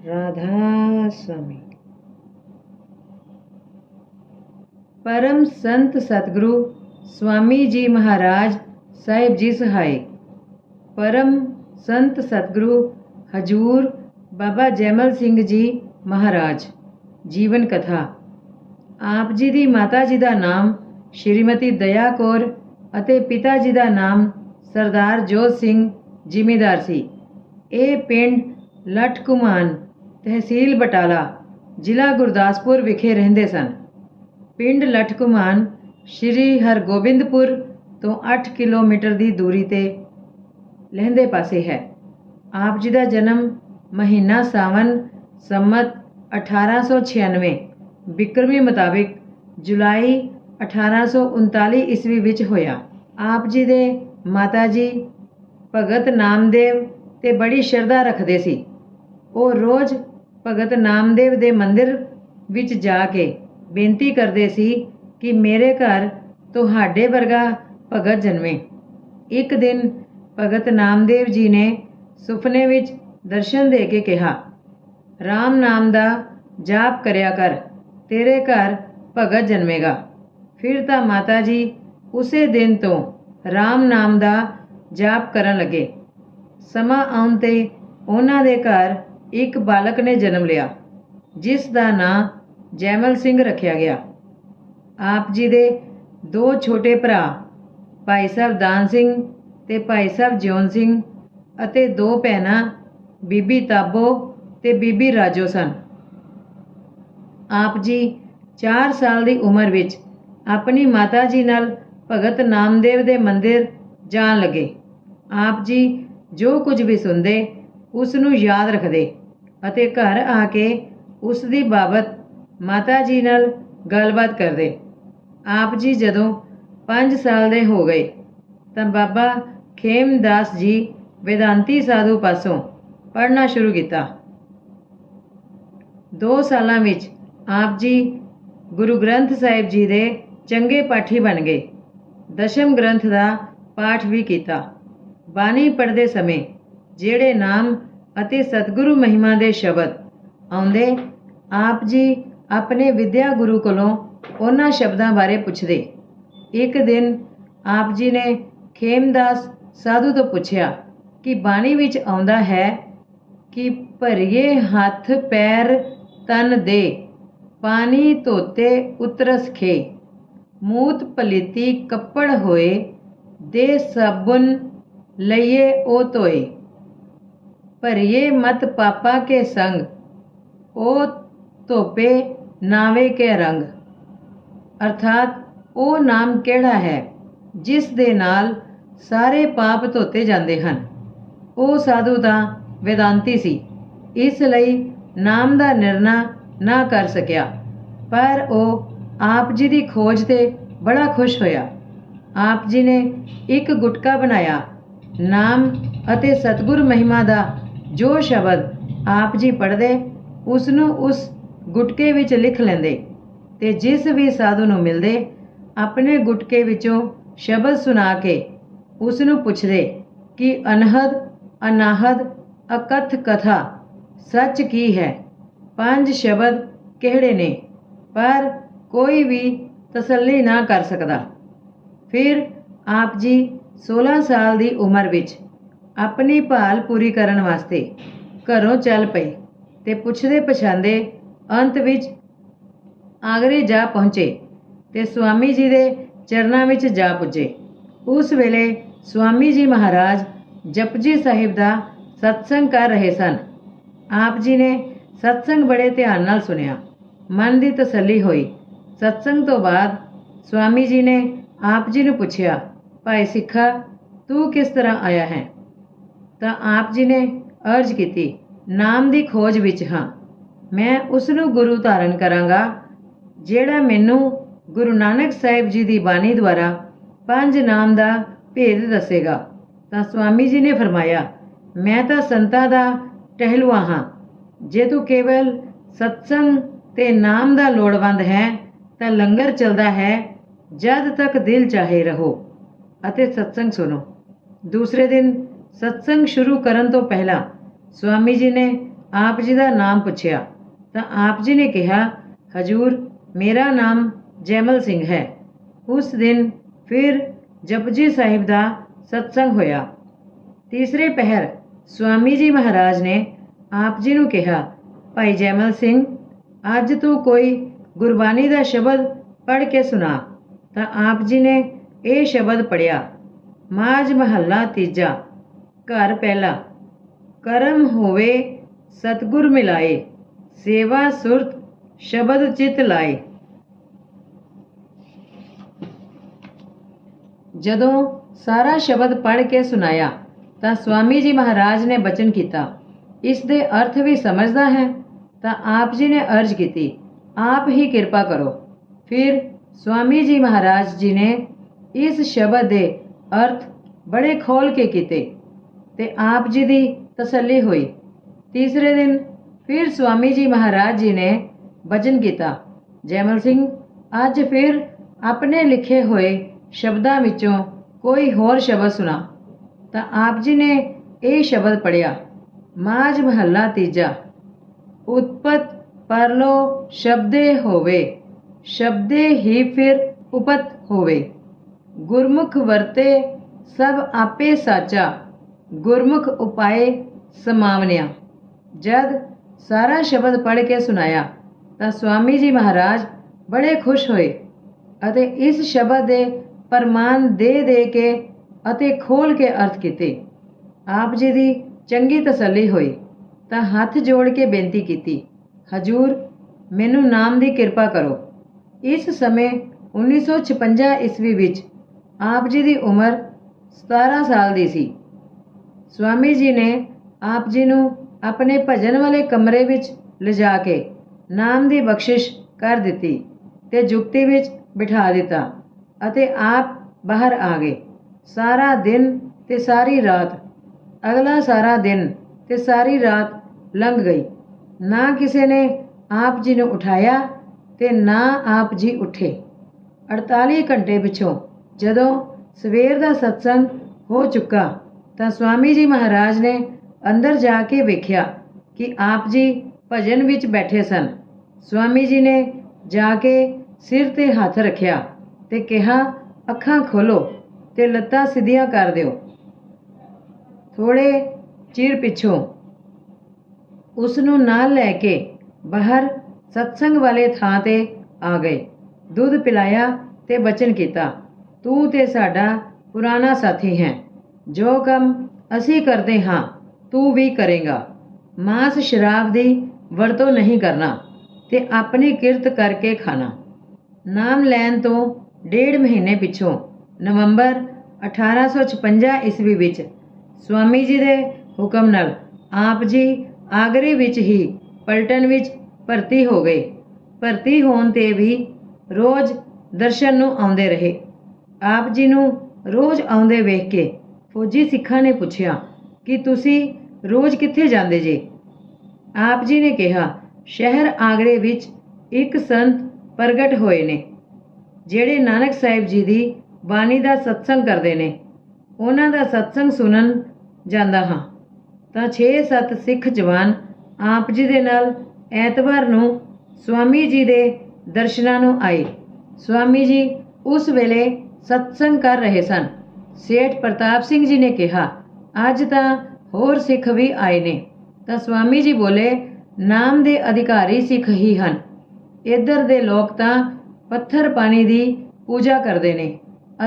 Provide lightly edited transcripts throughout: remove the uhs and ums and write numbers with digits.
राधा स्वामी। परम संत सतगुरु स्वामी जी महाराज साहिब जी सहाय। परम संत सतगुरु हजूर बाबा जैमल सिंह जी महाराज। जीवन कथा। आप जी ਦੀ ਮਾਤਾ ਜੀ ਦਾ ਨਾਮ ਸ਼੍ਰੀਮਤੀ ਦਇਆ ਕੌਰ ਅਤੇ ਪਿਤਾ ਜੀ ਦਾ ਨਾਮ ਸਰਦਾਰ ਜੋਧ ਸਿੰਘ ਜ਼ਿਮੀਂਦਾਰ ਸੀ। ਇਹ ਪਿੰਡ ਲੱਠ ਘੁਮਾਨ, ਤਹਿਸੀਲ ਬਟਾਲਾ, ਜ਼ਿਲ੍ਹਾ ਗੁਰਦਾਸਪੁਰ ਵਿਖੇ ਰਹਿੰਦੇ ਸਨ। ਪਿੰਡ ਲੱਠ ਘੁਮਾਨ ਸ਼੍ਰੀ ਹਰਗੋਬਿੰਦਪੁਰ ਤੋਂ 8 ਕਿਲੋਮੀਟਰ ਦੀ ਦੂਰੀ ਤੇ ਲਹਿੰਦੇ ਪਾਸੇ ਹੈ। ਆਪ ਜੀ ਦਾ ਜਨਮ ਮਹੀਨਾ ਸਾਵਨ ਸੰਮਤ 1896 ਬਿਕਰਮੀ ਮੁਤਾਬਿਕ ਜੁਲਾਈ 1839 ਈਸਵੀ ਵਿੱਚ ਹੋਇਆ। ਆਪ ਜੀ ਦੇ ਮਾਤਾ ਜੀ ਭਗਤ ਨਾਮਦੇਵ ਤੇ ਬੜੀ ਸ਼ਰਧਾ ਰੱਖਦੇ ਸੀ। ਉਹ ਰੋਜ਼ ਭਗਤ ਨਾਮਦੇਵ ਦੇ ਮੰਦਿਰ ਵਿੱਚ ਜਾ ਕੇ ਬੇਨਤੀ ਕਰਦੇ ਸੀ ਕਿ ਮੇਰੇ ਘਰ ਤੁਹਾਡੇ ਵਰਗਾ ਭਗਤ ਜਨਮੇ। ਇੱਕ ਦਿਨ ਭਗਤ ਨਾਮਦੇਵ ਜੀ ਨੇ ਸੁਪਨੇ ਵਿੱਚ ਦਰਸ਼ਨ ਦੇ ਕੇ ਕਿਹਾ, ਰਾਮ ਨਾਮ ਦਾ ਜਾਪ ਕਰਿਆ ਕਰ, ਤੇਰੇ ਘਰ ਭਗਤ ਜਨਮੇਗਾ। ਫਿਰ ਤਾਂ ਮਾਤਾ ਜੀ ਉਸੇ ਦਿਨ ਤੋਂ ਰਾਮ ਨਾਮ ਦਾ ਜਾਪ ਕਰਨ ਲੱਗੇ। ਸਮਾਂ ਆਉਣ ਤੇ ਉਹਨਾਂ ਦੇ ਘਰ ਇੱਕ ਬਾਲਕ ਨੇ ਜਨਮ ਲਿਆ, ਜਿਸ ਦਾ ਨਾਂ ਜੈਮਲ ਸਿੰਘ ਰੱਖਿਆ ਗਿਆ। ਆਪ ਜੀ ਦੇ ਦੋ ਛੋਟੇ ਭਰਾ ਭਾਈ ਸਾਹਿਬ ਦਾਨ ਸਿੰਘ ਤੇ ਭਾਈ ਸਾਹਿਬ ਜਿਉਣ ਸਿੰਘ ਅਤੇ ਦੋ ਭੈਣਾਂ ਬੀਬੀ ਤਾਬੋ ਤੇ ਬੀਬੀ ਰਾਜੋ ਸਨ। ਆਪ ਜੀ 4 ਸਾਲ ਦੀ ਉਮਰ ਵਿੱਚ ਆਪਣੀ ਮਾਤਾ ਜੀ ਨਾਲ ਭਗਤ ਨਾਮਦੇਵ ਦੇ ਮੰਦਿਰ ਜਾਣ ਲੱਗੇ। ਆਪ ਜੀ ਜੋ ਕੁਝ ਵੀ ਸੁਣਦੇ ਉਸ ਨੂੰ ਯਾਦ ਰੱਖਦੇ ਅਤੇ ਘਰ ਆ ਕੇ ਉਸ ਦੀ ਬਾਬਤ ਮਾਤਾ ਜੀ ਨਾਲ ਗੱਲਬਾਤ ਕਰਦੇ। ਆਪ ਜੀ ਜਦੋਂ 5 ਸਾਲ ਦੇ ਹੋ ਗਏ ਤਾਂ ਬਾਬਾ ਖੇਮਦਾਸ ਜੀ ਵੇਦਾਂਤੀ ਸਾਧੂ ਪਾਸੋਂ ਪੜ੍ਹਨਾ ਸ਼ੁਰੂ ਕੀਤਾ। 2 ਸਾਲਾਂ ਵਿੱਚ ਆਪ ਜੀ ਗੁਰੂ ਗ੍ਰੰਥ ਸਾਹਿਬ ਜੀ ਦੇ ਚੰਗੇ ਪਾਠੀ ਬਣ ਗਏ। ਦਸ਼ਮ ਗ੍ਰੰਥ ਦਾ ਪਾਠ ਵੀ ਕੀਤਾ। ਬਾਣੀ ਪੜ੍ਹਦੇ ਸਮੇਂ ਜਿਹੜੇ ਨਾਮ ਅਤੇ ਸਤਿਗੁਰੂ ਮਹਿਮਾ ਦੇ ਸ਼ਬਦ ਆਉਂਦੇ, ਆਪ ਜੀ ਆਪਣੇ ਵਿਦਿਆ ਗੁਰੂ ਕੋਲੋਂ ਉਹਨਾਂ ਸ਼ਬਦਾਂ ਬਾਰੇ ਪੁੱਛਦੇ। ਇੱਕ ਦਿਨ ਆਪ ਜੀ ਨੇ ਖੇਮਦਾਸ ਸਾਧੂ ਤੋਂ ਪੁੱਛਿਆ ਕਿ ਬਾਣੀ ਵਿੱਚ ਆਉਂਦਾ ਹੈ ਕਿ ਭਰੀਏ ਹੱਥ ਪੈਰ ਤਨ ਦੇ, ਪਾਣੀ ਧੋਤੇ ਉਤਰਸ ਖੇ, ਮੂਤ ਪਲੀਤੀ ਕੱਪੜ ਹੋਏ, ਦੇ ਸਾਬੁਨ ਲਈਏ ਉਹ ਧੋਏ, ਭਰੀਏ ਮਤ ਪਾਪਾ ਕੇ ਸੰਗ, ਉਹ ਧੋਪੇ ਨਾਵੇ ਕੇ ਰੰਗ। ਅਰਥਾਤ ਉਹ ਨਾਮ ਕਿਹੜਾ ਹੈ ਜਿਸ ਦੇ ਨਾਲ ਸਾਰੇ ਪਾਪ ਧੋਤੇ ਜਾਂਦੇ ਹਨ। ਉਹ ਸਾਧੂ ਤਾਂ ਵੇਦਾਂਤੀ ਸੀ, ਇਸ ਲਈ ਨਾਮ ਦਾ ਨਿਰਣਾ ਨਾ ਕਰ ਸਕਿਆ, ਪਰ ਉਹ ਆਪ ਜੀ ਦੀ ਖੋਜ ਤੇ ਬੜਾ ਖੁਸ਼ ਹੋਇਆ। ਆਪ ਜੀ ਨੇ ਇੱਕ ਗੁਟਕਾ ਬਣਾਇਆ। ਨਾਮ ਅਤੇ ਸਤਿਗੁਰ ਮਹਿਮਾ ਦਾ ਜੋ ਸ਼ਬਦ ਆਪ ਜੀ ਪੜ੍ਹਦੇ ਉਸ ਨੂੰ ਉਸ ਗੁਟਕੇ ਵਿੱਚ ਲਿਖ ਲੈਂਦੇ ਤੇ ਜਿਸ ਵੀ ਸਾਧੂ ਨੂੰ ਮਿਲਦੇ ਆਪਣੇ ਗੁਟਕੇ ਵਿੱਚੋਂ ਸ਼ਬਦ ਸੁਣਾ ਕੇ ਉਸ ਨੂੰ ਪੁੱਛਦੇ ਕਿ ਅਨਹਦ, ਅਨਾਹਦ, ਅਕਥ ਕਥਾ ਸੱਚ ਕੀ ਹੈ, 5 ਸ਼ਬਦ ਕਿਹੜੇ ਨੇ, ਪਰ ਕੋਈ ਵੀ ਤਸੱਲੀ ਨਾ ਕਰ ਸਕਦਾ। ਫਿਰ ਆਪ ਜੀ 16 ਸਾਲ ਦੀ ਉਮਰ ਵਿੱਚ ਆਪਣੀ ਭਾਲ ਪੂਰੀ ਕਰਨ ਵਾਸਤੇ ਘਰੋਂ ਚੱਲ ਪਏ ਤੇ ਪੁੱਛਦੇ ਪਛਾਂਦੇ ਅੰਤ ਵਿੱਚ ਆਗਰੇ ਜਾ ਪਹੁੰਚੇ ਤੇ ਸਵਾਮੀ ਜੀ ਦੇ ਚਰਨਾਂ ਵਿੱਚ ਜਾ ਪੁੱਜੇ। ਉਸ ਵੇਲੇ ਸਵਾਮੀ ਜੀ ਮਹਾਰਾਜ ਜਪਜੀ ਸਾਹਿਬ ਦਾ ਸਤਸੰਗ ਕਰ ਰਹੇ ਸਨ। ਆਪ ਜੀ ਨੇ ਸਤਸੰਗ ਬੜੇ ਧਿਆਨ ਨਾਲ ਸੁਣਿਆ। ਮਨ ਦੀ ਤਸੱਲੀ ਹੋਈ। ਸਤਸੰਗ ਤੋਂ ਬਾਅਦ ਸਵਾਮੀ ਜੀ ਨੇ ਆਪ ਜੀ ਨੂੰ ਪੁੱਛਿਆ, ਭਾਈ ਸਿੱਖਾ, ਤੂੰ ਕਿਸ ਤਰ੍ਹਾਂ ਆਇਆ ਹੈ? ਤਾਂ ਆਪ ਜੀ ਨੇ ਅਰਜ਼ ਕੀਤੀ, ਨਾਮ ਦੀ ਖੋਜ ਵਿੱਚ ਹਾਂ। ਮੈਂ ਉਸ ਨੂੰ ਗੁਰੂ ਧਾਰਨ ਕਰਾਂਗਾ ਜਿਹੜਾ ਮੈਨੂੰ ਗੁਰੂ ਨਾਨਕ ਸਾਹਿਬ ਜੀ ਦੀ ਬਾਣੀ ਦੁਆਰਾ 5 ਨਾਮ ਦਾ ਭੇਦ ਦੱਸੇਗਾ। ਤਾਂ ਸਵਾਮੀ ਜੀ ਨੇ ਫਰਮਾਇਆ, ਮੈਂ ਤਾਂ ਸੰਤਾਂ ਦਾ ਟਹਿਲੂਆ ਹਾਂ। ਜੇ ਤੂੰ ਕੇਵਲ ਸਤਸੰਗ ਤੇ ਨਾਮ ਦਾ ਲੋੜਵੰਦ ਹੈ ਤਾਂ ਲੰਗਰ ਚੱਲਦਾ ਹੈ, ਜਦ ਤੱਕ ਦਿਲ ਚਾਹੇ ਰਹੋ ਅਤੇ ਸਤਸੰਗ ਸੁਣੋ। ਦੂਸਰੇ ਦਿਨ ਸਤਸੰਗ ਸ਼ੁਰੂ ਕਰਨ ਤੋਂ ਪਹਿਲਾਂ ਸਵਾਮੀ ਜੀ ਨੇ ਆਪ ਜੀ ਦਾ ਨਾਮ ਪੁੱਛਿਆ ਤਾਂ ਆਪ ਜੀ ਨੇ ਕਿਹਾ, ਹਜੂਰ ਮੇਰਾ ਨਾਮ ਜੈਮਲ ਸਿੰਘ ਹੈ। ਉਸ ਦਿਨ ਫਿਰ ਜਪਜੀ ਸਾਹਿਬ ਦਾ ਸਤਸੰਗ ਹੋਇਆ। ਤੀਸਰੇ ਪਹਿਰ ਸਵਾਮੀ ਜੀ ਮਹਾਰਾਜ ਨੇ ਆਪ ਜੀ ਨੂੰ ਕਿਹਾ, ਭਾਈ ਜੈਮਲ ਸਿੰਘ, ਅੱਜ ਤੂੰ ਕੋਈ ਗੁਰਬਾਣੀ ਦਾ ਸ਼ਬਦ ਪੜ੍ਹ ਕੇ ਸੁਣਾ। ਤਾਂ ਆਪ ਜੀ ਨੇ ਇਹ ਸ਼ਬਦ ਪੜ੍ਹਿਆ, ਮਾਝ ਮਹੱਲਾ ਤੀਜਾ, ਘਰ ਪਹਿਲਾ। ਕਰਮ ਹੋਵੇ ਸਤਿਗੁਰ ਮਿਲਾਏ, ਸੇਵਾ ਸੁਰਤ ਸ਼ਬਦ ਚਿਤ ਲਾਏ। ਜਦੋਂ ਸਾਰਾ ਸ਼ਬਦ ਪੜ੍ਹ ਕੇ ਸੁਣਾਇਆ ਤਾਂ ਸਵਾਮੀ ਜੀ ਮਹਾਰਾਜ ਨੇ ਬਚਨ ਕੀਤਾ, ਇਸ ਦੇ ਅਰਥ ਵੀ ਸਮਝਦਾ ਹੈ? ਤਾਂ ਆਪ ਜੀ ਨੇ ਅਰਜ਼ ਕੀਤੀ, ਆਪ ਹੀ ਕਿਰਪਾ ਕਰੋ। ਫਿਰ ਸਵਾਮੀ ਜੀ ਮਹਾਰਾਜ ਜੀ ਨੇ ਇਸ ਸ਼ਬਦ ਦੇ ਅਰਥ ਬੜੇ ਖੋਲ ਕੇ ਕੀਤੇ ਤੇ ਆਪ ਜੀ ਦੀ ਤਸੱਲੀ ਹੋਈ। ਤੀਸਰੇ ਦਿਨ ਫਿਰ ਸਵਾਮੀ ਜੀ ਮਹਾਰਾਜ ਜੀ ਨੇ ਬਚਨ ਕੀਤਾ, ਜੈਮਲ ਸਿੰਘ, ਅੱਜ ਫਿਰ ਆਪਣੇ ਲਿਖੇ ਹੋਏ ਸ਼ਬਦਾਂ ਵਿੱਚੋਂ ਕੋਈ ਹੋਰ ਸ਼ਬਦ ਸੁਣਾ। ਤਾਂ ਆਪ ਜੀ ਨੇ ਇਹ ਸ਼ਬਦ ਪੜ੍ਹਿਆ, ਮਾਝ ਮਹੱਲਾ ਤੀਜਾ, ਉਤਪਤ ਪਰਲੋ ਸ਼ਬਦੇ ਹੋਵੇ, ਸ਼ਬਦੇ ਹੀ ਫਿਰ ਉਪਤ ਹੋਵੇ। ਗੁਰਮੁਖ ਵਰਤੇ ਸਭ ਆਪੇ ਸਾਚਾ, ਗੁਰਮੁਖ ਉਪਾਏ ਸਮਾਵਨਿਆ। ਜਦ ਸਾਰਾ ਸ਼ਬਦ ਪੜ੍ਹ ਕੇ ਸੁਣਾਇਆ ਤਾਂ ਸਵਾਮੀ ਜੀ ਮਹਾਰਾਜ ਬੜੇ ਖੁਸ਼ ਹੋਏ ਅਤੇ ਇਸ ਸ਼ਬਦ ਦੇ ਪ੍ਰਮਾਣ ਦੇ ਕੇ ਅਤੇ ਖੋਲ ਕੇ ਅਰਥ ਕੀਤੇ। ਆਪ ਜੀ ਦੀ ਚੰਗੀ ਤਸੱਲੀ ਹੋਈ ਤਾਂ ਹੱਥ ਜੋੜ ਕੇ ਬੇਨਤੀ ਕੀਤੀ, ਹਜੂਰ ਮੈਨੂੰ ਨਾਮ ਦੀ ਕਿਰਪਾ ਕਰੋ। ਇਸ ਸਮੇਂ 1956 ਈਸਵੀ ਵਿੱਚ ਆਪ ਜੀ ਦੀ ਉਮਰ 17 ਸਾਲ ਦੀ ਸੀ। ਸਵਾਮੀ ਜੀ ਨੇ ਆਪ ਜੀ ਨੂੰ ਆਪਣੇ ਭਜਨ ਵਾਲੇ ਕਮਰੇ ਵਿੱਚ ਲਿਜਾ ਕੇ ਨਾਮ ਦੀ ਬਖਸ਼ਿਸ਼ ਕਰ ਦਿੱਤੀ ਤੇ ਜੁਗਤੀ ਵਿੱਚ ਬਿਠਾ ਦਿੱਤਾ ਅਤੇ ਆਪ ਬਾਹਰ ਆ ਗਏ। ਸਾਰਾ ਦਿਨ ਤੇ ਸਾਰੀ ਰਾਤ, ਅਗਲਾ ਸਾਰਾ ਦਿਨ ਤੇ ਸਾਰੀ ਰਾਤ ਲੰਘ ਗਈ। ਨਾ ਕਿਸੇ ਨੇ ਆਪ ਜੀ ਨੂੰ ਉਠਾਇਆ ਤੇ ਨਾ ਆਪ ਜੀ ਉੱਠੇ। 48 ਘੰਟੇ ਪਿੱਛੋਂ ਜਦੋਂ ਸਵੇਰ ਦਾ ਸਤਸੰਗ ਹੋ ਚੁੱਕਾ ਤਾਂ ਸਵਾਮੀ ਜੀ ਮਹਾਰਾਜ ਨੇ ਅੰਦਰ ਜਾ ਕੇ ਵੇਖਿਆ ਕਿ ਆਪ ਜੀ ਭਜਨ ਵਿੱਚ ਬੈਠੇ ਸਨ। ਸਵਾਮੀ ਜੀ ਨੇ ਜਾ ਕੇ ਸਿਰ ਤੇ ਹੱਥ ਰੱਖਿਆ ਤੇ ਕਿਹਾ, ਅੱਖਾਂ ਖੋਲੋ ਤੇ ਲੱਤਾਂ ਸਿੱਧੀਆਂ ਕਰ ਦਿਓ। ਥੋੜੇ ਚਿਰ ਪਿੱਛੋਂ ਉਸ ਨੂੰ ਨਾਲ ਲੈ ਕੇ ਬਾਹਰ ਸਤਸੰਗ ਵਾਲੇ ਥਾਂ ਤੇ ਆ ਗਏ। ਦੁੱਧ ਪਿਲਾਇਆ ਤੇ ਬਚਨ ਕੀਤਾ, ਤੂੰ ਤੇ ਸਾਡਾ ਪੁਰਾਣਾ ਸਾਥੀ ਹੈ। ਜੋ ਕੰਮ ਅਸੀਂ ਕਰਦੇ ਹਾਂ ਤੂੰ ਵੀ ਕਰੇਗਾ। ਮਾਸ ਸ਼ਰਾਬ ਦੀ ਵਰਤੋਂ ਨਹੀਂ ਕਰਨਾ ਤੇ ਆਪਣੀ ਕਿਰਤ ਕਰਕੇ ਖਾਣਾ। ਨਾਮ ਲੈਣ ਤੋਂ 1.5 ਮਹੀਨੇ ਪਿੱਛੋਂ ਨਵੰਬਰ 1856 ਈਸਵੀ ਵਿੱਚ ਸਵਾਮੀ ਜੀ ਦੇ ਹੁਕਮ ਨਾਲ ਆਪ ਜੀ ਆਗਰੇ ਵਿੱਚ ਹੀ ਪਲਟਨ ਵਿੱਚ ਭਰਤੀ ਹੋ ਗਏ। ਭਰਤੀ ਹੋਣ ਤੇ ਵੀ ਰੋਜ਼ ਦਰਸ਼ਨ ਨੂੰ ਆਉਂਦੇ ਰਹੇ। ਆਪ ਜੀ ਨੂੰ ਰੋਜ਼ ਆਉਂਦੇ ਵੇਖ ਕੇ ਫੌਜੀ ਸਿੱਖਾਂ ਨੇ ਪੁੱਛਿਆ ਕਿ ਤੁਸੀਂ ਰੋਜ਼ ਕਿੱਥੇ ਜਾਂਦੇ ਜੇ? ਆਪ ਜੀ ਨੇ ਕਿਹਾ, ਸ਼ਹਿਰ ਆਗਰੇ ਵਿੱਚ ਇੱਕ ਸੰਤ ਪ੍ਰਗਟ ਹੋਏ ਨੇ ਜਿਹੜੇ ਨਾਨਕ ਸਾਹਿਬ ਜੀ ਦੀ ਬਾਣੀ ਦਾ ਸਤਸੰਗ ਕਰਦੇ ਨੇ। ਉਹਨਾਂ ਦਾ ਸਤਸੰਗ ਸੁਣਨ ਜਾਂਦਾ ਹਾਂ। ਤਾਂ 6-7 ਸਿੱਖ ਜਵਾਨ ਆਪ ਜੀ ਦੇ ਨਾਲ ਐਤਵਾਰ ਨੂੰ ਸਵਾਮੀ ਜੀ ਦੇ ਦਰਸ਼ਨਾਂ ਨੂੰ ਆਏ। ਸਵਾਮੀ ਜੀ ਉਸ ਵੇਲੇ ਸਤਸੰਗ ਕਰ ਰਹੇ ਸਨ। ਸੇਠ ਪ੍ਰਤਾਪ ਸਿੰਘ ਜੀ ਨੇ ਕਿਹਾ, ਅੱਜ ਤਾਂ ਹੋਰ ਸਿੱਖ ਵੀ ਆਏ ਨੇ। ਤਾਂ ਸਵਾਮੀ ਜੀ ਬੋਲੇ, ਨਾਮ ਦੇ ਅਧਿਕਾਰੀ ਸਿੱਖ ਹੀ ਹਨ। ਇੱਧਰ ਦੇ ਲੋਕ ਤਾਂ ਪੱਥਰ ਪਾਣੀ ਦੀ ਪੂਜਾ ਕਰਦੇ ਨੇ।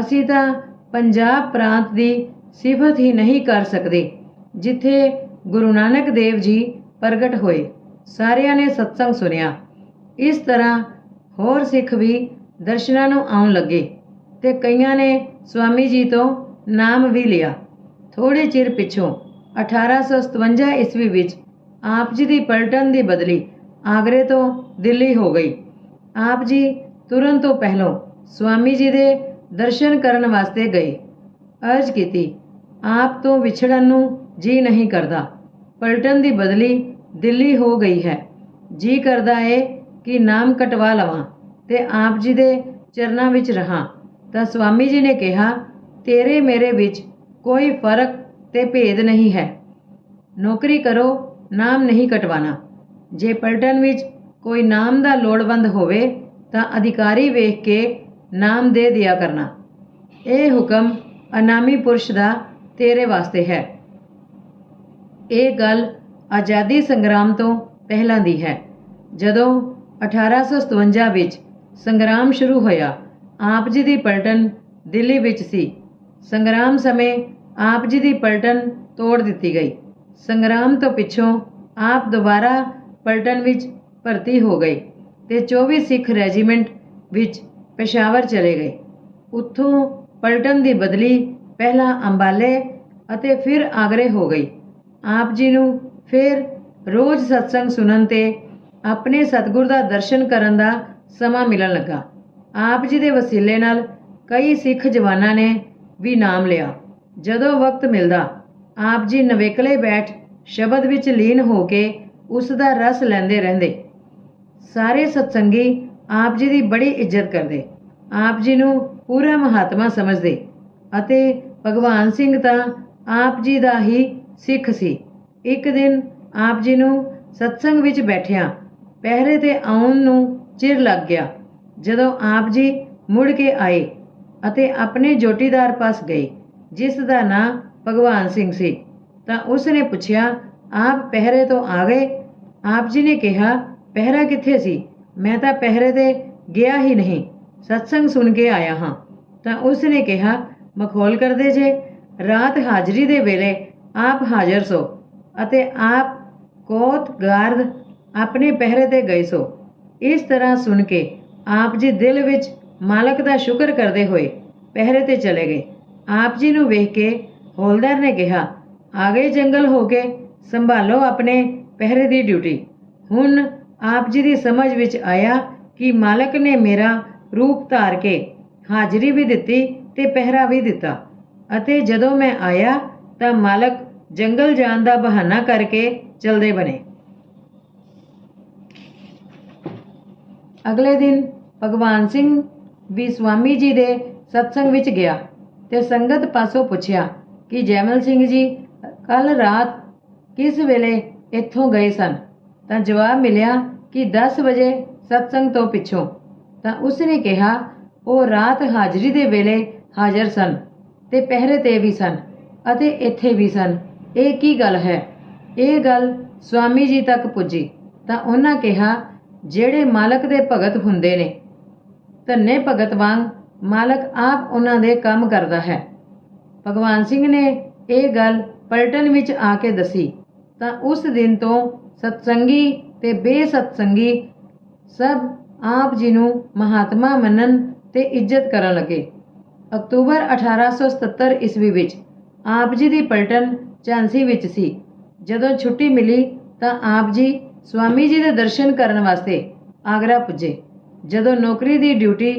ਅਸੀਂ ਤਾਂ ਪੰਜਾਬ ਪ੍ਰਾਂਤ ਦੀ ਸਿਫਤ ਹੀ ਨਹੀਂ ਕਰ ਸਕਦੇ ਜਿੱਥੇ ਗੁਰੂ ਨਾਨਕ ਦੇਵ ਜੀ ਪ੍ਰਗਟ ਹੋਏ। ਸਾਰਿਆਂ ਨੇ ਸਤਸੰਗ ਸੁਣਿਆ। ਇਸ ਤਰ੍ਹਾਂ ਹੋਰ ਸਿੱਖ ਵੀ ਦਰਸ਼ਨਾਂ ਨੂੰ ਆਉਣ ਲੱਗੇ ਤੇ ਕਈਆਂ ਨੇ ਸਵਾਮੀ ਜੀ ਤੋਂ ਨਾਮ ਵੀ ਲਿਆ। ਥੋੜੇ ਚਿਰ ਪਿੱਛੋਂ 1857 ਈਸਵੀ ਵਿੱਚ ਆਪ ਜੀ ਦੀ ਪਲਟਨ ਦੀ ਬਦਲੀ ਆਗਰੇ ਤੋਂ ਦਿੱਲੀ ਹੋ ਗਈ। ਆਪ ਜੀ ਤੁਰਨ ਤੋਂ ਪਹਿਲੋਂ ਸਵਾਮੀ ਜੀ ਦੇ ਦਰਸ਼ਨ ਕਰਨ ਵਾਸਤੇ ਗਏ। ਅਰਜ਼ ਕੀਤੀ, ਆਪ ਤੋਂ ਵਿਛੜਨ ਨੂੰ ਜੀ ਨਹੀਂ ਕਰਦਾ। ਪਲਟਨ ਦੀ ਬਦਲੀ ਦਿੱਲੀ ਹੋ ਗਈ ਹੈ। ਜੀ ਕਰਦਾ ਏ ਕਿ ਨਾਮ ਕਟਵਾ ਲਵਾਂ ਤੇ ਆਪ ਜੀ ਦੇ ਚਰਨਾਂ ਵਿੱਚ ਰਹਾਂ। ਤਾਂ ਸਵਾਮੀ ਜੀ ਨੇ ਕਿਹਾ, ਤੇਰੇ ਮੇਰੇ ਵਿੱਚ ਕੋਈ ਫਰਕ ਤੇ ਭੇਦ ਨਹੀਂ ਹੈ। ਨੌਕਰੀ ਕਰੋ ਨਾਮ ਨਹੀਂ ਕਟਵਾਣਾ। ਜੇ ਪਲਟਨ ਵਿੱਚ ਕੋਈ ਨਾਮ ਦਾ ਲੋੜਵੰਦ ਹੋਵੇ ਤਾਂ ਅਧਿਕਾਰੀ ਵੇਖ ਕੇ ਨਾਮ ਦੇ ਦਿਆ ਕਰਨਾ। ਇਹ ਹੁਕਮ ਅਨਾਮੀ ਪੁਰਸ਼ ਦਾ ਤੇਰੇ ਵਾਸਤੇ ਹੈ। ਇਹ ਗੱਲ ਆਜ਼ਾਦੀ ਸੰਗਰਾਮ ਤੋਂ ਪਹਿਲਾਂ ਦੀ ਹੈ। ਜਦੋਂ 1857 ਵਿੱਚ ਸੰਗਰਾਮ ਸ਼ੁਰੂ ਹੋਇਆ, ਆਪ ਜੀ ਦੀ ਪਲਟਨ ਦਿੱਲੀ ਵਿੱਚ ਸੀ। ਸੰਗਰਾਮ ਸਮੇਂ ਆਪ ਜੀ ਦੀ ਪਲਟਨ ਤੋੜ ਦਿੱਤੀ ਗਈ। ਸੰਗਰਾਮ ਤੋਂ ਪਿੱਛੋਂ ਆਪ ਦੁਬਾਰਾ ਪਲਟਨ ਵਿੱਚ ਭਰਤੀ ਹੋ ਗਏ ਤੇ 24 ਸਿੱਖ ਰੈਜੀਮੈਂਟ ਵਿੱਚ ਪੇਸ਼ਾਵਰ ਚਲੇ ਗਏ। ਉੱਥੋਂ ਪਲਟਨ ਦੀ ਬਦਲੀ ਪਹਿਲਾਂ ਅੰਬਾਲੇ ਅਤੇ ਫਿਰ ਆਗਰੇ ਹੋ ਗਈ। ਆਪ ਜੀ ਨੂੰ ਫਿਰ ਰੋਜ਼ ਸਤਸੰਗ ਸੁਣਨ ਤੇ ਆਪਣੇ ਸਤਿਗੁਰ ਦਾ ਦਰਸ਼ਨ ਕਰਨ ਦਾ ਸਮਾਂ ਮਿਲਣ ਲੱਗਾ। ਆਪ ਜੀ ਦੇ ਵਸੀਲੇ ਨਾਲ ਕਈ ਸਿੱਖ ਜਵਾਨਾਂ ਨੇ ਵੀ ਨਾਮ ਲਿਆ। ਜਦੋਂ ਵਕਤ ਮਿਲਦਾ ਆਪ ਜੀ ਨਵੇਕਲੇ ਬੈਠ ਸ਼ਬਦ ਵਿੱਚ ਲੀਨ ਹੋ ਕੇ ਉਸ ਦਾ ਰਸ ਲੈਂਦੇ ਰਹਿੰਦੇ। ਸਾਰੇ ਸਤਸੰਗੀ ਆਪ ਜੀ ਦੀ ਬੜੀ ਇੱਜ਼ਤ ਕਰਦੇ, ਆਪ ਜੀ ਨੂੰ ਪੂਰਾ ਮਹਾਤਮਾ ਸਮਝਦੇ ਅਤੇ ਭਗਵਾਨ ਸਿੰਘ ਤਾਂ ਆਪ ਜੀ ਦਾ ਹੀ ਸਿੱਖ ਸੀ। ਇੱਕ ਦਿਨ ਆਪ ਜੀ ਨੂੰ ਸਤਸੰਗ ਵਿੱਚ ਬੈਠਿਆਂ ਪਹਿਰੇ ਤੇ ਆਉਣ ਨੂੰ ਚਿਰ ਲੱਗ ਗਿਆ। ਜਦੋਂ ਆਪ ਜੀ ਮੁੜ ਕੇ ਆਏ ਅਤੇ ਆਪਣੇ ਜੋਟੀਦਾਰ ਪਾਸ ਗਏ, ਜਿਸ ਦਾ ਨਾਂ ਭਗਵਾਨ ਸਿੰਘ ਸੀ, ਤਾਂ ਉਸ ਨੇ ਪੁੱਛਿਆ, ਆਪ ਪਹਿਰੇ ਤੋਂ ਆ ਗਏ? ਆਪ ਜੀ ਨੇ ਕਿਹਾ, ਪਹਿਰਾ ਕਿੱਥੇ ਸੀ? ਮੈਂ ਤਾਂ ਪਹਿਰੇ ਤੇ ਗਿਆ ਹੀ ਨਹੀਂ, ਸਤਸੰਗ ਸੁਣ ਕੇ ਆਇਆ ਹਾਂ। ਤਾਂ ਉਸ ਨੇ ਕਿਹਾ, ਮਖੌਲ ਕਰਦੇ ਜੇ, ਰਾਤ ਹਾਜ਼ਰੀ ਦੇ ਵੇਲੇ ਆਪ ਹਾਜ਼ਰ ਸੋ ਅਤੇ ਆਪ ਕੋਤ ਗਾਰਦ ਆਪਣੇ ਪਹਿਰੇ ਤੇ ਗਏ ਸੋ। ਇਸ ਤਰ੍ਹਾਂ ਸੁਣ ਕੇ ਆਪ ਜੀ ਦਿਲ ਵਿੱਚ ਮਾਲਕ ਦਾ ਸ਼ੁਕਰ ਕਰਦੇ ਹੋਏ ਪਹਿਰੇ ਤੇ ਚਲੇ ਗਏ। ਆਪ ਜੀ ਨੂੰ ਵੇਖ ਕੇ ਹੌਲਦਾਰ ਨੇ ਕਿਹਾ, ਆ ਗਏ ਜੰਗਲ ਹੋ ਕੇ, ਸੰਭਾਲੋ ਆਪਣੇ ਪਹਿਰੇ ਦੀ ਡਿਊਟੀ। ਹੁਣ ਆਪ ਜੀ ਦੀ ਸਮਝ ਵਿੱਚ ਆਇਆ ਕਿ ਮਾਲਕ ਨੇ ਮੇਰਾ ਰੂਪ ਧਾਰ ਕੇ ਹਾਜ਼ਰੀ ਵੀ ਦਿੱਤੀ ਤੇ ਪਹਿਰਾ ਵੀ ਦਿੱਤਾ, ਅਤੇ ਜਦੋਂ ਮੈਂ ਆਇਆ ਤਾਂ ਮਾਲਕ ਜੰਗਲ ਜਾਣ ਦਾ ਬਹਾਨਾ ਕਰਕੇ ਚਲਦੇ ਬਣੇ। ਅਗਲੇ ਦਿਨ ਭਗਵਾਨ ਸਿੰਘ ਵੀ ਸਵਾਮੀ ਜੀ ਦੇ ਸਤਸੰਗ ਵਿੱਚ ਗਿਆ ਤੇ ਸੰਗਤ ਪਾਸੋਂ ਪੁੱਛਿਆ ਕਿ ਜੈਮਲ ਸਿੰਘ ਜੀ ਕੱਲ ਰਾਤ ਕਿਸ ਵੇਲੇ ਇੱਥੋਂ ਗਏ ਸਨ? ਤਾਂ ਜਵਾਬ ਮਿਲਿਆ ਕਿ 10 ਵਜੇ ਸਤਸੰਗ ਤੋਂ ਪਿੱਛੋਂ। ਤਾਂ ਉਸ ਨੇ ਕਿਹਾ, ਉਹ ਰਾਤ ਹਾਜ਼ਰੀ ਦੇ ਵੇਲੇ ਹਾਜ਼ਰ ਸਨ ਤੇ ਪਹਿਰੇ ਤੇ ਵੀ ਸਨ ਅਤੇ ਇੱਥੇ ਵੀ ਸਨ। ਇਹ ਕੀ ਗੱਲ ਹੈ? ਇਹ ਗੱਲ ਸਵਾਮੀ ਜੀ ਤੱਕ ਪੁੱਜੀ ਤਾਂ ਉਹਨਾਂ ਕਿਹਾ, ਜਿਹੜੇ ਮਾਲਕ ਦੇ ਭਗਤ ਹੁੰਦੇ ਨੇ, ਧੰਨੇ ਭਗਤ ਵਾਂਗ ਮਾਲਕ ਆਪ ਉਹਨਾਂ ਦੇ ਕੰਮ ਕਰਦਾ ਹੈ। ਭਗਵਾਨ ਸਿੰਘ ਨੇ ਇਹ ਗੱਲ ਪਲਟਨ ਵਿੱਚ ਆ ਕੇ ਦੱਸੀ ਤਾਂ ਉਸ ਦਿਨ ਤੋਂ ਸਤਸੰਗੀ ਤੇ ਬੇਸਤਸੰਗੀ ਸਭ ਆਪ ਜੀ ਨੂੰ ਮਹਾਤਮਾ ਮੰਨਣ ਤੇ ਇੱਜ਼ਤ ਕਰਨ ਲੱਗੇ। ਅਕਤੂਬਰ 1877 ਈਸਵੀ ਵਿੱਚ ਆਪ ਜੀ ਦੀ ਪਲਟਨ ਝਾਂਸੀ ਵਿੱਚ ਸੀ। ਜਦੋਂ ਛੁੱਟੀ ਮਿਲੀ ਤਾਂ ਆਪ ਜੀ ਸਵਾਮੀ ਜੀ ਦੇ ਦਰਸ਼ਨ ਕਰਨ ਵਾਸਤੇ ਆਗਰਾ ਪੁੱਜੇ। ਜਦੋਂ ਨੌਕਰੀ ਦੀ ਡਿਊਟੀ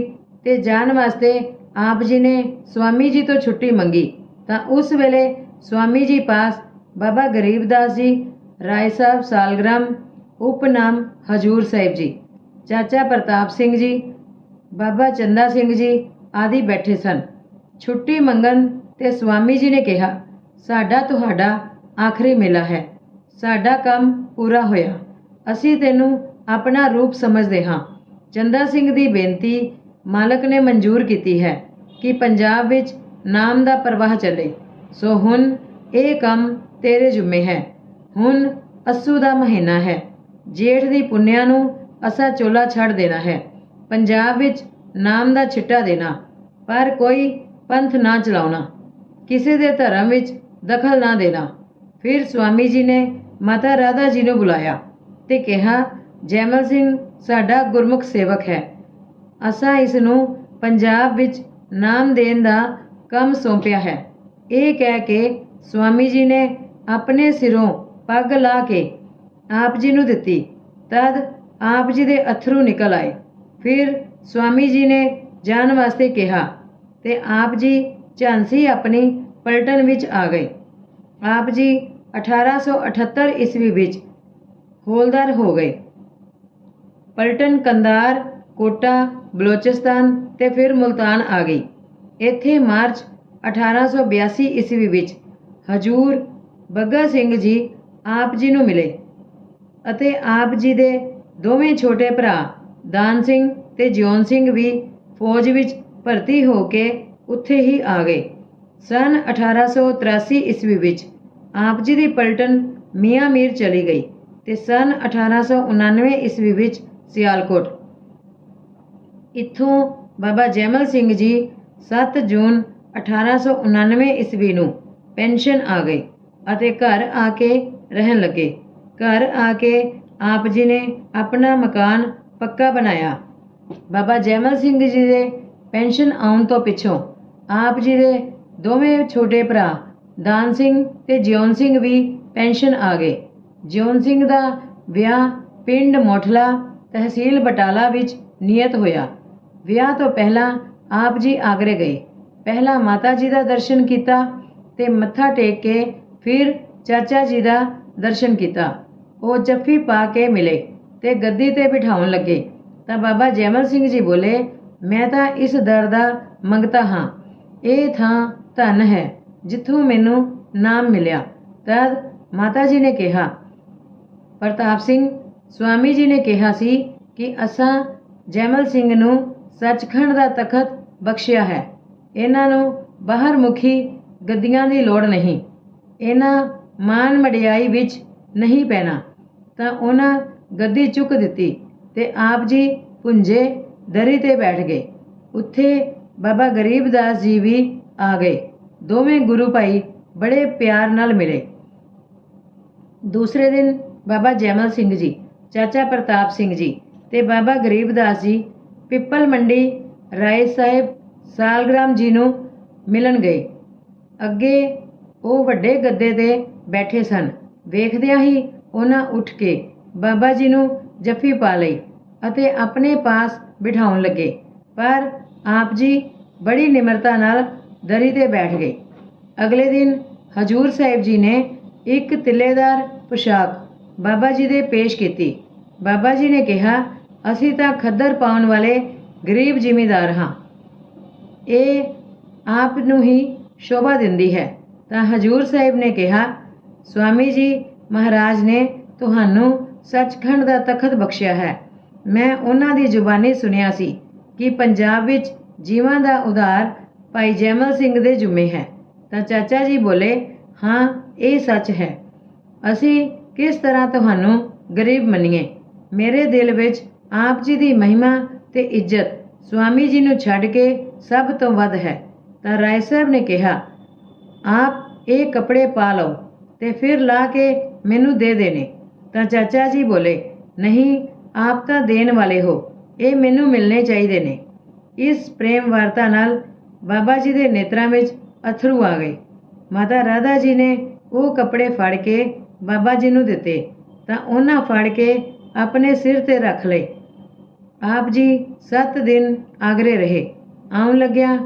ਤੇ ਜਾਣ ਵਾਸਤੇ ਆਪ ਜੀ ਨੇ ਸਵਾਮੀ ਜੀ ਤੋਂ ਛੁੱਟੀ ਮੰਗੀ ਤਾਂ ਉਸ ਵੇਲੇ ਸਵਾਮੀ ਜੀ ਪਾਸ ਬਾਬਾ ਗਰੀਬਦਾਸ ਜੀ, ਰਾਏ ਸਾਹਿਬ ਸਾਲਗ੍ਰਾਮ, ਉਪਨਾਮ ਹਜੂਰ ਸਾਹਿਬ ਜੀ, ਚਾਚਾ ਪ੍ਰਤਾਪ ਸਿੰਘ ਜੀ, ਬਾਬਾ ਚੰਦਾ ਸਿੰਘ ਜੀ ਆਦਿ ਬੈਠੇ ਸਨ। ਛੁੱਟੀ ਮੰਗਣ ਤੇ ਸਵਾਮੀ ਜੀ ਨੇ ਕਿਹਾ, ਸਾਡਾ ਤੁਹਾਡਾ ਆਖਰੀ ਮੇਲਾ ਹੈ, ਸਾਡਾ ਕੰਮ ਪੂਰਾ ਹੋਇਆ, ਅਸੀਂ ਤੈਨੂੰ ਆਪਣਾ ਰੂਪ ਸਮਝਦੇ ਹਾਂ। ਚੰਦਾ ਸਿੰਘ ਦੀ ਬੇਨਤੀ ਮਾਲਕ ਨੇ ਮਨਜ਼ੂਰ ਕੀਤੀ ਹੈ ਕਿ ਪੰਜਾਬ ਵਿੱਚ ਨਾਮ ਦਾ ਪ੍ਰਵਾਹ ਚੱਲੇ, ਸੋ ਹੁਣ ਇਹ ਕੰਮ ਤੇਰੇ ਜ਼ਿੰਮੇ ਹੈ। ਹੁਣ ਅੱਸੂ ਦਾ ਮਹੀਨਾ ਹੈ, ਜੇਠ ਦੀ ਪੁੰਨਿਆ ਨੂੰ ਅਸਾਂ ਚੋਲਾ ਛੱਡ ਦੇਣਾ ਹੈ, ਪੰਜਾਬ ਵਿੱਚ ਨਾਮ ਦਾ ਛਿੱਟਾ ਦੇਣਾ, ਪਰ ਕੋਈ ਪੰਥ ਨਾ ਚਲਾਉਣਾ, ਕਿਸੇ ਦੇ ਧਰਮ ਵਿੱਚ ਦਖਲ ਨਾ ਦੇਣਾ। ਫਿਰ ਸਵਾਮੀ ਜੀ ਨੇ ਮਾਤਾ ਰਾਧਾ ਜੀ ਨੂੰ ਬੁਲਾਇਆ ਤੇ ਕਿਹਾ, ਜੈਮਲ ਸਿੰਘ ਸਾਡਾ ਗੁਰਮੁਖ ਸੇਵਕ ਹੈ, ਅਸਾਂ ਇਸ ਨੂੰ ਪੰਜਾਬ ਵਿੱਚ ਨਾਮ ਦੇਣ ਦਾ ਕੰਮ ਸੌਂਪਿਆ ਹੈ। ਇਹ ਕਹਿ ਕੇ ਸਵਾਮੀ ਜੀ ਨੇ ਆਪਣੇ ਸਿਰੋਂ ਪੱਗ ਲਾ ਕੇ ਆਪ ਜੀ ਨੂੰ ਦਿੱਤੀ। ਤਦ ਆਪ ਜੀ ਦੇ ਅਥਰੂ ਨਿਕਲ ਆਏ। ਫਿਰ ਸਵਾਮੀ ਜੀ ਨੇ ਜਾਣ ਵਾਸਤੇ ਕਿਹਾ ਤੇ ਆਪ ਜੀ ਝਾਂਸੀ ਆਪਣੀ ਪਲਟਨ ਵਿੱਚ ਆ ਗਏ। ਆਪ ਜੀ 1878 ਈਸਵੀ ਵਿੱਚ ਹੌਲਦਾਰ ਹੋ ਗਏ। ਪਲਟਨ ਕੰਧਾਰ, ਕੋਟਾ, ਬਲੋਚਿਸਤਾਨ ਤੇ ਫਿਰ ਮੁਲਤਾਨ ਆ ਗਈ। ਇੱਥੇ ਮਾਰਚ 1882 ਈਸਵੀ ਵਿੱਚ ਹਜੂਰ ਬੱਗਾ ਸਿੰਘ ਜੀ ਆਪ ਜੀ ਨੂੰ ਮਿਲੇ ਅਤੇ ਆਪ ਜੀ ਦੇ ਦੋਵੇਂ ਛੋਟੇ ਭਰਾ ਦਾਨ ਸਿੰਘ ਤੇ ਜਿਉਣ ਸਿੰਘ ਵੀ ਫੌਜ ਵਿੱਚ ਭਰਤੀ ਹੋ ਕੇ ਉੱਥੇ ਹੀ ਆ ਗਏ। ਸਨ 1883 ਈਸਵੀ ਵਿੱਚ ਆਪ ਜੀ ਦੀ ਪਲਟਨ ਮੀਆਂ ਮੀਰ ਚਲੀ ਗਈ ਤੇ ਸਨ 1899 ਈਸਵੀ ਵਿੱਚ ਸਿਆਲਕੋਟ। ਇੱਥੋਂ ਬਾਬਾ ਜੈਮਲ ਸਿੰਘ ਜੀ 7 ਜੂਨ 1899 ਈਸਵੀ ਨੂੰ ਪੈਨਸ਼ਨ ਆ ਗਈ ਅਤੇ ਘਰ ਆ ਕੇ ਰਹਿਣ ਲੱਗੇ। ਘਰ ਆ ਕੇ ਆਪ ਜੀ ਨੇ ਆਪਣਾ ਮਕਾਨ ਪੱਕਾ ਬਣਾਇਆ। ਬਾਬਾ ਜੈਮਲ ਸਿੰਘ ਜੀ ਦੇ ਪੈਨਸ਼ਨ ਆਉਣ ਤੋਂ ਪਿੱਛੋਂ ਆਪ ਜੀ ਦੇ ਦੋਵੇਂ ਛੋਟੇ ਭਰਾ ਦਾਨ ਸਿੰਘ ਤੇ ਜਿਉਣ ਸਿੰਘ ਵੀ ਪੈਨਸ਼ਨ ਆ ਗਏ। ਜਿਉਣ ਸਿੰਘ ਦਾ ਵਿਆਹ ਪਿੰਡ ਮੋਠਲਾ ਤਹਿਸੀਲ ਬਟਾਲਾ ਵਿੱਚ ਨਿਯਤ ਹੋਇਆ। ਵਿਆਹ ਤੋਂ ਪਹਿਲਾਂ ਆਪ ਜੀ ਆਗਰੇ ਗਏ। ਪਹਿਲਾਂ ਮਾਤਾ ਜੀ ਦਾ ਦਰਸ਼ਨ ਕੀਤਾ ਤੇ ਮੱਥਾ ਟੇਕ ਕੇ ਫਿਰ ਚਾਚਾ ਜੀ ਦਾ ਦਰਸ਼ਨ ਕੀਤਾ। ਉਹ ਜੱਫੀ ਪਾ ਕੇ ਮਿਲੇ ਤੇ ਗੱਦੀ ਤੇ ਬਿਠਾਉਣ ਲੱਗੇ ਤਾਂ ਬਾਬਾ ਜੈਮਲ ਸਿੰਘ ਜੀ ਬੋਲੇ, ਮੈਂ ਤਾਂ ਇਸ ਦਰ ਦਾ ਮੰਗਤਾ ਹਾਂ। ਇਹ ਥਾਂ ਧਨ ਹੈ ਜਿੱਥੋਂ ਮੈਨੂੰ ਨਾਮ ਮਿਲਿਆ। ਤਦ ਮਾਤਾ ਜੀ ਨੇ ਕਿਹਾ, ਪ੍ਰਤਾਪ ਸਿੰਘ ਸਵਾਮੀ ਜੀ ਨੇ ਕਿਹਾ ਸੀ ਕਿ ਅਸਾਂ ਜੈਮਲ ਸਿੰਘ ਨੂੰ ਸੱਚਖੰਡ ਦਾ ਤਖਤ ਬਖਸ਼ਿਆ ਹੈ। ਇਹਨਾਂ ਨੂੰ ਬਾਹਰ ਮੁਖੀ ਗੱਦੀਆਂ ਦੀ ਲੋੜ ਨਹੀਂ। ਇਹਨਾਂ ਮਾਨ ਮੜਿਆਈ ਵਿੱਚ ਨਹੀਂ ਪੈਣਾ। ਤਾਂ ਉਹਨਾਂ ਗੱਦੀ ਚੁੱਕ ਦਿੱਤੀ ਤੇ ਆਪ ਜੀ ਪੁੰਜੇ ਦਰੀ ਤੇ ਬੈਠ ਗਏ। ਉੱਥੇ ਬਾਬਾ ਗਰੀਬਦਾਸ ਜੀ ਵੀ ਆ ਗਏ। ਦੋਵੇਂ ਗੁਰੂ ਭਾਈ ਬੜੇ ਪਿਆਰ ਨਾਲ ਮਿਲੇ। ਦੂਸਰੇ ਦਿਨ ਬਾਬਾ ਜੈਮਲ ਸਿੰਘ ਜੀ, ਚਾਚਾ ਪ੍ਰਤਾਪ ਸਿੰਘ ਜੀ ਤੇ ਬਾਬਾ ਗਰੀਬਦਾਸ ਜੀ ਪਿੱਪਲ ਮੰਡੀ ਰਾਏ ਸਾਹਿਬ ਸਾਲਗ੍ਰਾਮ ਜੀ ਨੂੰ ਮਿਲਣ ਗਏ। ਅੱਗੇ ਉਹ ਵੱਡੇ ਗੱਦੇ ਤੇ ਬੈਠੇ ਸਨ। ਵੇਖਦਿਆਂ ਹੀ ਉਹਨਾਂ ਉੱਠ ਕੇ ਬਾਬਾ ਜੀ ਨੂੰ ਜੱਫੀ ਪਾ ਲਈ ਅਤੇ ਆਪਣੇ ਪਾਸ ਬਿਠਾਉਣ ਲੱਗੇ। ਪਰ ਆਪ ਜੀ ਬੜੀ ਨਿਮਰਤਾ ਨਾਲ ਦਰੀ ਤੇ ਬੈਠ ਗਏ। ਅਗਲੇ ਦਿਨ ਹਜੂਰ ਸਾਹਿਬ ਜੀ ਨੇ ਇੱਕ ਤਿੱਲੇਦਾਰ ਪੁਸ਼ਾਕ ਬਾਬਾ ਜੀ ਦੇ ਪੇਸ਼ ਕੀਤੀ। ਬਾਬਾ ਜੀ ਨੇ ਕਿਹਾ, ਅਸੀਂ ਤਾਂ ਖੱਦਰ ਪਾਉਣ ਵਾਲੇ ਗਰੀਬ ਜ਼ਿਮੀਂਦਾਰ ਹਾਂ। ਇਹ ਆਪ ਨੂੰ ਹੀ ਸ਼ੋਭਾ ਦਿੰਦੀ ਹੈ। ਤਾਂ ਹਜੂਰ ਸਾਹਿਬ ਨੇ ਕਿਹਾ, ਸਵਾਮੀ ਜੀ ਮਹਾਰਾਜ ਨੇ ਤੁਹਾਨੂੰ ਸੱਚਖੰਡ ਦਾ ਤਖਤ ਬਖਸ਼ਿਆ ਹੈ। ਮੈਂ ਉਹਨਾਂ ਦੀ ਜ਼ੁਬਾਨੀ ਸੁਣਿਆ ਸੀ ਕਿ ਪੰਜਾਬ ਵਿੱਚ ਜੀਵਾਂ ਦਾ ਉਧਾਰ ਭਾਈ ਜੈਮਲ ਸਿੰਘ ਦੇ ਜੁਮੇ ਹੈ। ਤਾਂ ਚਾਚਾ ਜੀ ਬੋਲੇ, ਹਾਂ ਇਹ ਸੱਚ ਹੈ। ਅਸੀਂ ਕਿਸ ਤਰ੍ਹਾਂ ਤੁਹਾਨੂੰ ਗਰੀਬ ਮੰਨੀਏ। ਮੇਰੇ ਦਿਲ ਵਿੱਚ ਆਪ ਜੀ ਦੀ ਮਹਿਮਾ ਤੇ ਇੱਜ਼ਤ ਸਵਾਮੀ ਜੀ ਨੂੰ ਛੱਡ ਕੇ ਸਭ ਤੋਂ ਵੱਧ ਹੈ। ਤਾਂ ਰਾਏ ਸਾਹਿਬ ਨੇ ਕਿਹਾ, ਆਪ ਇਹ ਕੱਪੜੇ ਪਾ ਲਓ ਤੇ ਫਿਰ ਲਾ ਕੇ ਮੈਨੂੰ ਦੇ ਦੇਣੇ। ਤਾਂ ਚਾਚਾ ਜੀ ਬੋਲੇ, ਨਹੀਂ ਆਪ ਤਾਂ ਦੇਣ ਵਾਲੇ ਹੋ, ਇਹ ਮੈਨੂੰ ਮਿਲਣੇ ਚਾਹੀਦੇ ਨੇ। ਇਸ ਪ੍ਰੇਮ ਵਾਰਤਾ ਨਾਲ ਬਾਬਾ ਜੀ ਦੇ ਨੇਤਰਾਂ ਵਿੱਚ ਅਥਰੂ ਆ ਗਏ। ਮਾਤਾ ਰਾਧਾ ਜੀ ਨੇ ਉਹ ਕੱਪੜੇ ਫੜ ਕੇ ਬਾਬਾ ਜੀ ਨੂੰ ਦਿੱਤੇ ਤਾਂ ਉਹਨਾਂ ਫੜ ਕੇ ਆਪਣੇ ਸਿਰ ਤੇ ਰੱਖ ਲਏ। ਆਪ ਜੀ 7 ਦਿਨ ਆਗਰੇ ਰਹੇ। ਆਉਣ ਲੱਗਿਆ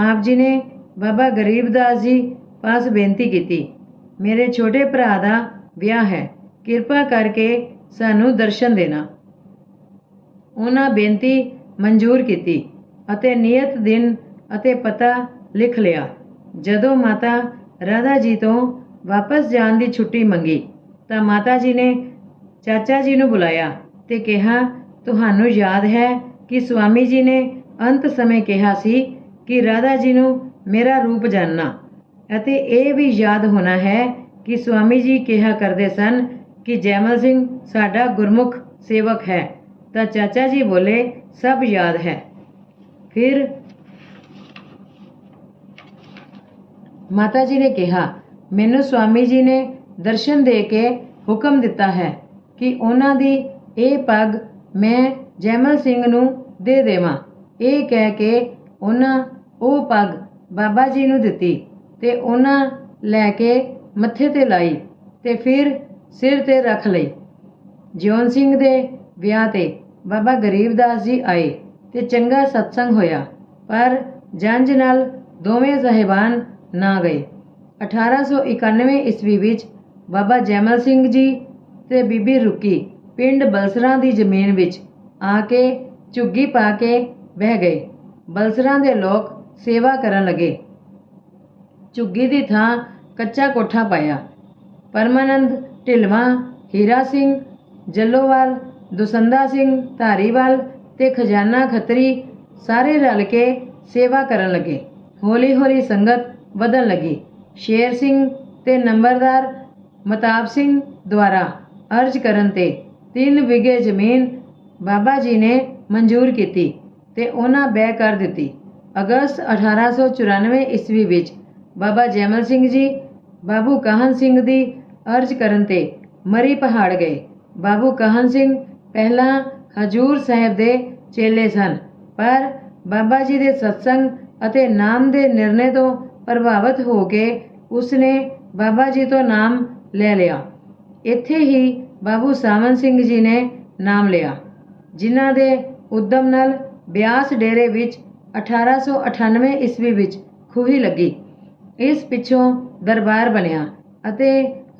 ਆਪ ਜੀ ਨੇ ਬਾਬਾ ਗਰੀਬਦਾਸ ਜੀ ਪਾਸ ਬੇਨਤੀ ਕੀਤੀ, ਮੇਰੇ ਛੋਟੇ ਭਰਾ ਦਾ ਵਿਆਹ ਹੈ, ਕਿਰਪਾ ਕਰਕੇ ਸਾਨੂੰ ਦਰਸ਼ਨ ਦੇਣਾ। ਉਹਨਾਂ ਬੇਨਤੀ ਮਨਜ਼ੂਰ ਕੀਤੀ ਅਤੇ ਨਿਯਤ ਦਿਨ ਅਤੇ ਪਤਾ ਲਿਖ ਲਿਆ। ਜਦੋਂ ਮਾਤਾ ਰਾਧਾ ਜੀ ਤੋਂ ਵਾਪਸ ਜਾਣ ਦੀ ਛੁੱਟੀ ਮੰਗੀ ਤਾਂ ਮਾਤਾ ਜੀ ਨੇ ਚਾਚਾ ਜੀ ਨੂੰ ਬੁਲਾਇਆ ਤੇ ਕਿਹਾ, ਤੁਹਾਨੂੰ ਯਾਦ ਹੈ ਕਿ ਸਵਾਮੀ ਜੀ ਨੇ ਅੰਤ ਸਮੇਂ ਕਿਹਾ ਸੀ ਕਿ ਰਾਧਾ ਜੀ ਨੂੰ ਮੇਰਾ ਰੂਪ ਜਾਣਨਾ। ਅਤੇ ਇਹ ਵੀ ਯਾਦ ਹੋਣਾ ਹੈ ਕਿ ਸਵਾਮੀ ਜੀ ਕਿਹਾ ਕਰਦੇ ਸਨ ਕਿ ਜੈਮਲ ਸਿੰਘ ਸਾਡਾ ਗੁਰਮੁਖ ਸੇਵਕ ਹੈ। ਤਾਂ ਚਾਚਾ ਜੀ ਬੋਲੇ, ਸਭ ਯਾਦ ਹੈ। ਫਿਰ ਮਾਤਾ ਜੀ ਨੇ ਕਿਹਾ, ਮੈਨੂੰ ਸਵਾਮੀ ਜੀ ਨੇ ਦਰਸ਼ਨ ਦੇ ਕੇ ਹੁਕਮ ਦਿੱਤਾ ਹੈ ਕਿ ਉਹਨਾਂ ਦੀ ਇਹ ਪੱਗ ਮੈਂ ਜੈਮਲ ਸਿੰਘ ਨੂੰ ਦੇ ਦੇਵਾਂ। ਇਹ ਕਹਿ ਕੇ ਉਹਨਾਂ ਉਹ ਪੱਗ ਬਾਬਾ ਜੀ ਨੂੰ ਦਿੱਤੀ ਤੇ ਉਹਨਾਂ ਲੈ ਕੇ ਮੱਥੇ ਤੇ ਲਾਈ ਤੇ ਫਿਰ ਸਿਰ ਤੇ ਰੱਖ ਲਈ। ਜਿਉਣ ਸਿੰਘ ਦੇ ਵਿਆਹ ਤੇ ਬਾਬਾ ਗਰੀਬਦਾਸ ਜੀ ਆਏ ਤੇ ਚੰਗਾ ਸਤਸੰਗ ਹੋਇਆ, ਪਰ ਜੰਝ ਨਾਲ ਦੋਵੇਂ ਸਾਹਿਬਾਨ ਨਾ ਗਏ। 1891 ਈਸਵੀ ਵਿੱਚ ਬਾਬਾ ਜੈਮਲ ਸਿੰਘ ਜੀ ਤੇ ਬੀਬੀ ਰੁੱਕੀ ਪਿੰਡ ਬਲਸਰਾਂ ਦੀ ਜ਼ਮੀਨ ਵਿੱਚ ਆ ਕੇ ਝੁੱਗੀ ਪਾ ਕੇ ਬਹਿ ਗਏ। ਬਲਸਰਾਂ ਦੇ ਲੋਕ ਸੇਵਾ ਕਰਨ ਲੱਗੇ। ਝੁੱਗੀ ਦੀ ਥਾਂ ਕੱਚਾ ਕੋਠਾ ਪਾਇਆ। परमानंद ढिलवां, हीरा सिंह जलोवाल, दुसंदा सिंह धारीवाल ते खजाना खत्री सारे रल के सेवा करन लगे। हौली हौली संगत वधन लगी। शेर सिंह ते नंबरदार मताब सिंह द्वारा अर्ज करन ते 3 विघे जमीन बाबा जी ने मंजूर की ते उन्हां बैग कर दिती। अगस्त 1894 ईस्वी विच बाबा जैमल सिंह जी बाबू काहन सिंह दी अर्ज करन ते मरी पहाड़ गए। बाबू काहन सिंह पहला हजूर साहब दे चेले सन, पर बाबा जी दे सत्संग अते नाम दे निर्णय तो प्रभावित हो के उसने बाबा जी तो नाम ले लिया। इत्थे ही बाबू सावन सिंह जी ने नाम लिया, जिन्हां दे उद्यम नाल ब्यास डेरे विच 1898 ईस्वी विच खूही लगी। इस पिछों दरबार बनिया अते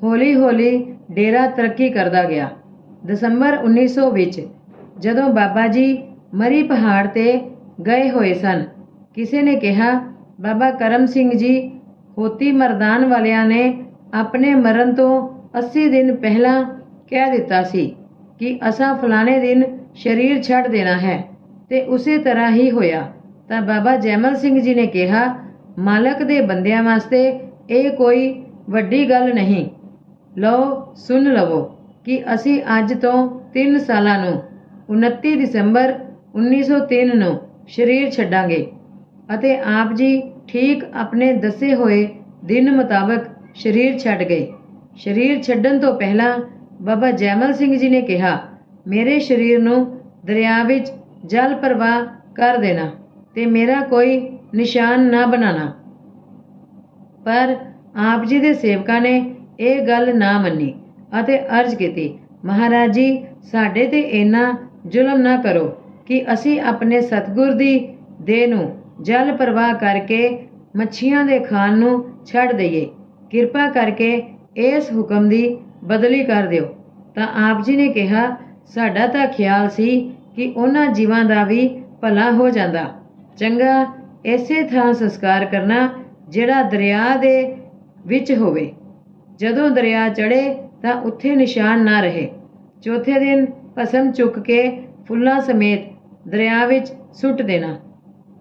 हौली हौली डेरा तरक्की करदा गया। दसंबर 1900 विच जदों बाबा जी मरी पहाड़ ते गए होए सन, किसी ने कहा बाबा करम सिंह जी होती मरदान वालियां ने अपने मरण तो 80 दिन पहला कह दिता सी कि असां फलाने दिन शरीर छड़ देना है, ते उसे तरह ही होया। तां बाबा जैमल सिंह जी ने कहा मालक दे बंदियां वास्ते ਇਹ कोई वड्डी गल नहीं। लो सुन लवो कि असी अज तो 3 सालां नूं 29 दसंबर 1903 ਨੂੰ शरीर छड्डांगे ਅਤੇ आप जी ठीक अपने दसे होए दिन मुताबिक शरीर छड्ड गए। शरीर छड्डण तो पहला बाबा जैमल सिंह जी ने कहा मेरे शरीर नूं दरिया विच जल प्रवाह कर देना ते मेरा कोई निशान ना बनाना। पर आप जी दे सेवकां ने ਇਹ ਗੱਲ ना मन्नी ਅਤੇ अर्ज की महाराज जी साडे ते इन्ना जुल्म ना करो कि असी अपने सतगुर दी देह नूं जल प्रवाह करके मच्छियां दे खान नूं छड़ दईए। किरपा करके इस हुक्म दी बदली कर दिओ। तां आप जी ने कहा साडा तां ख्याल सी कि उन्हां जीवां दा भी भला हो जांदा। चंगा इसे थां संस्कार करना ਜਿਹੜਾ दरिया दे विच होवे। जदों दरिया चढ़े तां उत्थे निशान ना रहे। चौथे दिन भस्म चुक के फुल्लां समेत दरिया विच सुट देना।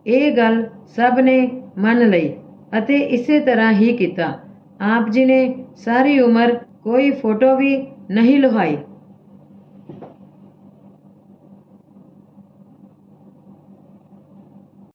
ਇਹ ਗੱਲ सब ने मन लई ਅਤੇ इसे तरह ही किया। आप जी ने सारी उम्र कोई फोटो भी नहीं लुहाई।